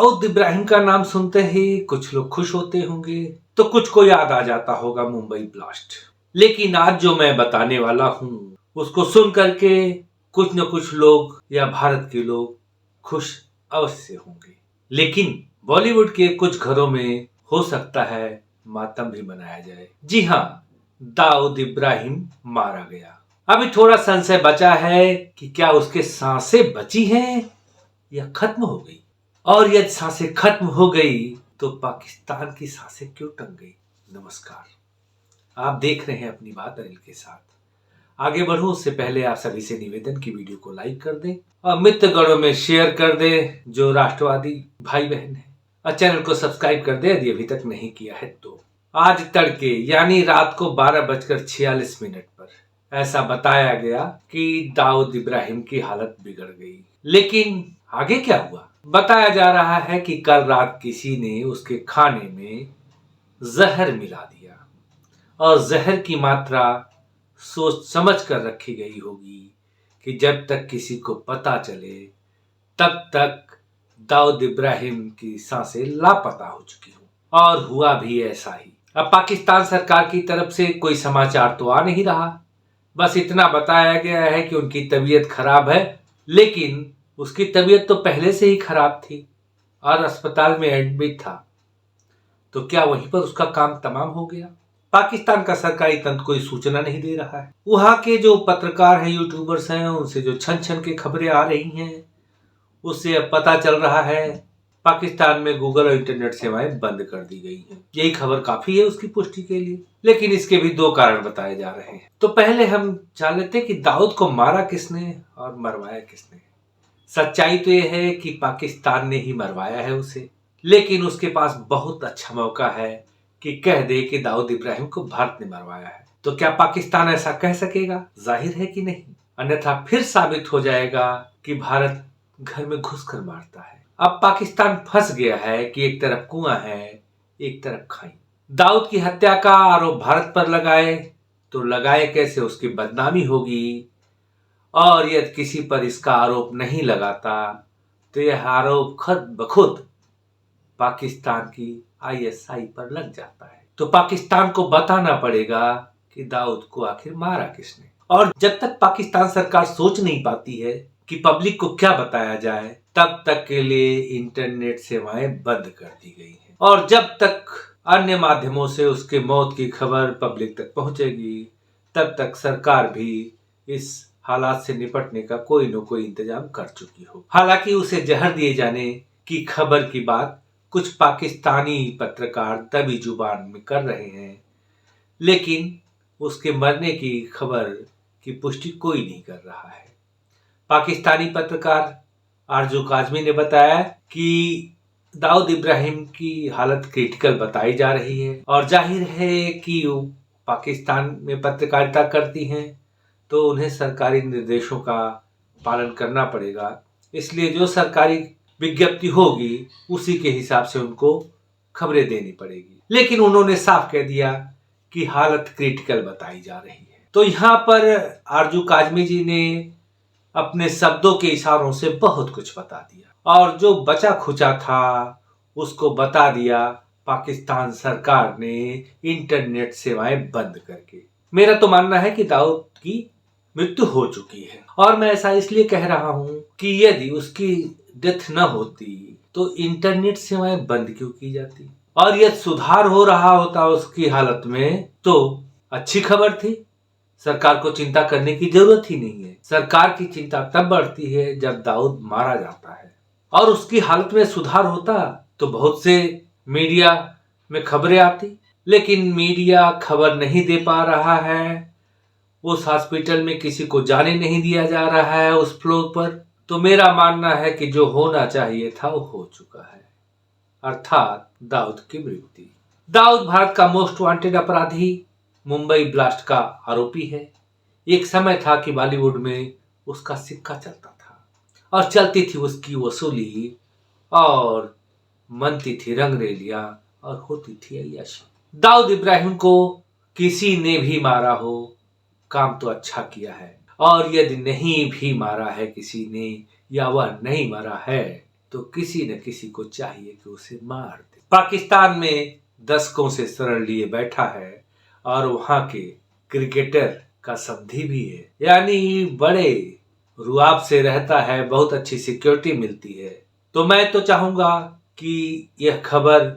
दाऊद इब्राहिम का नाम सुनते ही कुछ लोग खुश होते होंगे तो कुछ को याद आ जाता होगा मुंबई ब्लास्ट। लेकिन आज जो मैं बताने वाला हूँ उसको सुन करके कुछ न कुछ लोग या भारत के लोग खुश अवश्य होंगे। लेकिन बॉलीवुड के कुछ घरों में हो सकता है मातम भी मनाया जाए। जी हाँ, दाऊद इब्राहिम मारा गया। अभी थोड़ा संशय बचा है कि क्या उसके सांसें बची हैं या खत्म हो गई, और यदि सांसें खत्म हो गई तो पाकिस्तान की सांसें क्यों टंग गई। नमस्कार, आप देख रहे हैं अपनी बात अनिल के साथ। आगे बढ़ूं उससे पहले आप सभी से निवेदन की वीडियो को लाइक कर दें और मित्रगणों में शेयर कर दें जो राष्ट्रवादी भाई बहन हैं, और चैनल को सब्सक्राइब कर दें यदि अभी तक नहीं किया है तो। आज तड़के यानी रात को 12:46 पर ऐसा बताया गया कि दाऊद इब्राहिम की हालत बिगड़ गई। लेकिन आगे क्या हुआ? बताया जा रहा है कि कल रात किसी ने उसके खाने में जहर मिला दिया और जहर की मात्रा सोच समझ कर रखी गई होगी कि जब तक किसी को पता चले तब तक दाऊद इब्राहिम की सांसें लापता हो चुकी हों। और हुआ भी ऐसा ही। अब पाकिस्तान सरकार की तरफ से कोई समाचार तो आ नहीं रहा, बस इतना बताया गया है कि उनकी तबीयत खराब है। लेकिन उसकी तबीयत तो पहले से ही खराब थी और अस्पताल में एडमिट था, तो क्या वहीं पर उसका काम तमाम हो गया? पाकिस्तान का सरकारी तंत्र कोई सूचना नहीं दे रहा है। वहां के जो पत्रकार हैं, यूट्यूबर्स हैं, उनसे जो छन छन के खबरें आ रही हैं उससे अब पता चल रहा है पाकिस्तान में गूगल और इंटरनेट सेवाएं बंद कर दी गई हैं। यही खबर काफी है उसकी पुष्टि के लिए। लेकिन इसके भी दो कारण बताए जा रहे हैं। तो पहले हम जान लेते हैं कि दाऊद को मारा किसने और मरवाया किसने। सच्चाई तो यह है कि पाकिस्तान ने ही मरवाया है उसे, लेकिन उसके पास बहुत अच्छा मौका है कि कह दे कि दाऊद इब्राहिम को भारत ने मरवाया है। तो क्या पाकिस्तान ऐसा कह सकेगा? जाहिर है कि नहीं, अन्यथा फिर साबित हो जाएगा कि भारत घर में घुसकर मारता है। अब पाकिस्तान फंस गया है कि एक तरफ कुआं है एक तरफ खाई। दाऊद की हत्या का आरोप भारत पर लगाए तो लगाए कैसे, उसकी बदनामी होगी। और यदि किसी पर इसका आरोप नहीं लगाता तो यह आरोप खुद बखुद पाकिस्तान की आईएसआई पर लग जाता है। तो पाकिस्तान को बताना पड़ेगा कि दाऊद को आखिर मारा किसने। और जब तक पाकिस्तान सरकार सोच नहीं पाती है कि पब्लिक को क्या बताया जाए, तब तक के लिए इंटरनेट सेवाएं बंद कर दी गई हैं। और जब तक अन्य माध्यमों से उसके मौत की खबर पब्लिक तक पहुंचेगी, तब तक सरकार भी इस हालात से निपटने का कोई न कोई इंतजाम कर चुकी हो। हालांकि उसे जहर दिए जाने की खबर की बात कुछ पाकिस्तानी पत्रकार दबी जुबान में कर रहे हैं, लेकिन उसके मरने की खबर की पुष्टि कोई नहीं कर रहा है। पाकिस्तानी पत्रकार आरजू काजमी ने बताया कि दाऊद इब्राहिम की हालत क्रिटिकल बताई जा रही है, और जाहिर है कि वो पाकिस्तान में पत्रकारिता करती हैं तो उन्हें सरकारी निर्देशों का पालन करना पड़ेगा। इसलिए जो सरकारी विज्ञप्ति होगी उसी के हिसाब से उनको खबरें देनी पड़ेगी। लेकिन उन्होंने साफ कह दिया कि हालत क्रिटिकल बताई जा रही है। तो यहाँ पर आरजू काजमी जी ने अपने शब्दों के इशारों से बहुत कुछ बता दिया, और जो बचा खुचा था उसको बता दिया पाकिस्तान सरकार ने इंटरनेट सेवाएं बंद करके। मेरा तो मानना है कि दाऊद की मृत्यु हो चुकी है, और मैं ऐसा इसलिए कह रहा हूं कि यदि उसकी डेथ न होती तो इंटरनेट सेवाएं बंद क्यों की जाती, और यदि सुधार हो रहा होता उसकी हालत में तो अच्छी खबर थी। सरकार को चिंता करने की जरूरत ही नहीं है। सरकार की चिंता तब बढ़ती है जब दाऊद मारा जाता है, और उसकी हालत में सुधार होता तो बहुत से मीडिया में खबरें आती। लेकिन मीडिया खबर नहीं दे पा रहा है, उस हॉस्पिटल में किसी को जाने नहीं दिया जा रहा है उस फ्लोर पर। तो मेरा मानना है कि जो होना चाहिए था वो हो चुका है, अर्थात दाऊद की मृत्यु। दाऊद भारत का मोस्ट वांटेड अपराधी, मुंबई ब्लास्ट का आरोपी है। एक समय था कि बॉलीवुड में उसका सिक्का चलता था और चलती थी उसकी वसूली, और मनती थी रंगरेलियां और होती थी अय्याशी। दाऊद इब्राहिम को किसी ने भी मारा हो, काम तो अच्छा किया है। और यदि नहीं भी मारा है किसी ने, या वह नहीं मरा है, तो किसी न किसी को चाहिए कि उसे मार दे। पाकिस्तान में दशकों से शरण लिए बैठा है और वहां के क्रिकेटर का समधी भी है, यानी बड़े रुआब से रहता है, बहुत अच्छी सिक्योरिटी मिलती है। तो मैं तो चाहूंगा कि यह खबर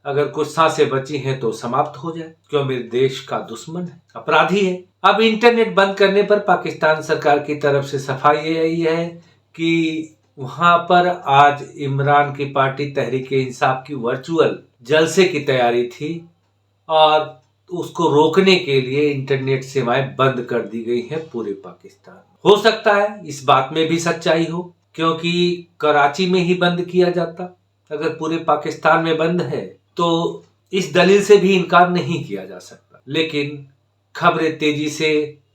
अगर कुछ सांसें बची हैं तो समाप्त हो जाए, क्यों मेरे देश का दुश्मन है, अपराधी है। अब इंटरनेट बंद करने पर पाकिस्तान सरकार की तरफ से सफाई आई है कि वहां पर आज इमरान की पार्टी तहरीक इंसाफ की वर्चुअल जलसे की तैयारी थी और उसको रोकने के लिए इंटरनेट सेवाएं बंद कर दी गई हैं पूरे पाकिस्तान में। हो सकता है इस बात में भी सच्चाई हो, क्योंकि कराची में ही बंद किया जाता, अगर पूरे पाकिस्तान में बंद है तो इस दलील से भी इनकार नहीं किया जा सकता। लेकिन खबरें तेजी से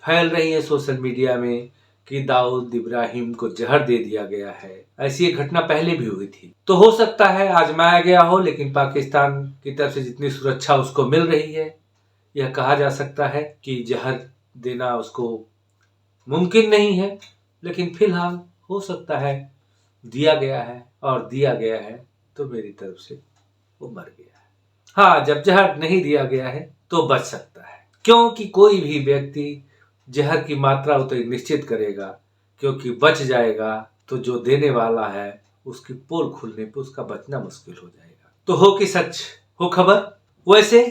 फैल रही हैं सोशल मीडिया में कि दाऊद इब्राहिम को जहर दे दिया गया है। ऐसी एक घटना पहले भी हुई थी। तो हो सकता है आजमाया गया हो, लेकिन पाकिस्तान की तरफ से जितनी सुरक्षा उसको मिल रही है, यह कहा जा सकता है कि जहर देना उसको मुमकिन नहीं है। लेकिन फिलहाल हो सकता है दिया गया है, और दिया गया है तो मेरी तरफ से वो मर गया है। हाँ, जब जहर नहीं दिया गया है तो बच सकता है, क्योंकि कोई भी व्यक्ति जहर की मात्रा उतनी निश्चित करेगा, क्योंकि बच जाएगा तो जो देने वाला है उसकी पोल खुलने पर उसका बचना मुश्किल हो जाएगा। तो हो कि सच हो खबर। वैसे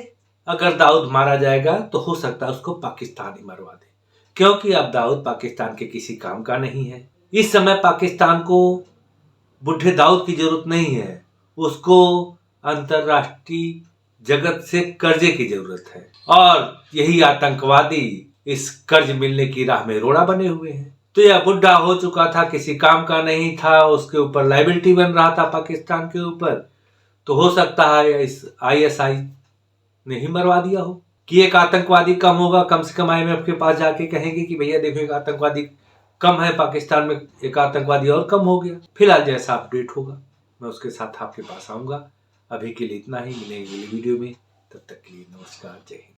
अगर दाऊद मारा जाएगा तो हो सकता है उसको पाकिस्तान ही मरवा दे, क्योंकि अब दाऊद पाकिस्तान के किसी काम का नहीं है। इस समय पाकिस्तान को बुढ़े दाऊद की जरूरत नहीं है, उसको अंतरराष्ट्रीय जगत से कर्जे की जरूरत है, और यही आतंकवादी इस कर्ज मिलने की राह में रोड़ा बने हुए हैं। तो यह बुढ़ा हो चुका था, किसी काम का नहीं था, उसके ऊपर लाइबिलिटी बन रहा था पाकिस्तान के ऊपर। तो हो सकता है इस ISI ने ही मरवा दिया हो कि एक आतंकवादी कम होगा, कम से कम IMF के पास जाके कहेंगे कि भैया देखो एक आतंकवादी कम है पाकिस्तान में, एक आतंकवादी और कम हो गया। फिलहाल जैसा अपडेट होगा मैं उसके साथ आपके पास आऊंगा। अभी के लिए इतना ही, मिलेंगे अगली वीडियो में, तब तक के लिए नमस्कार, जय हिंद।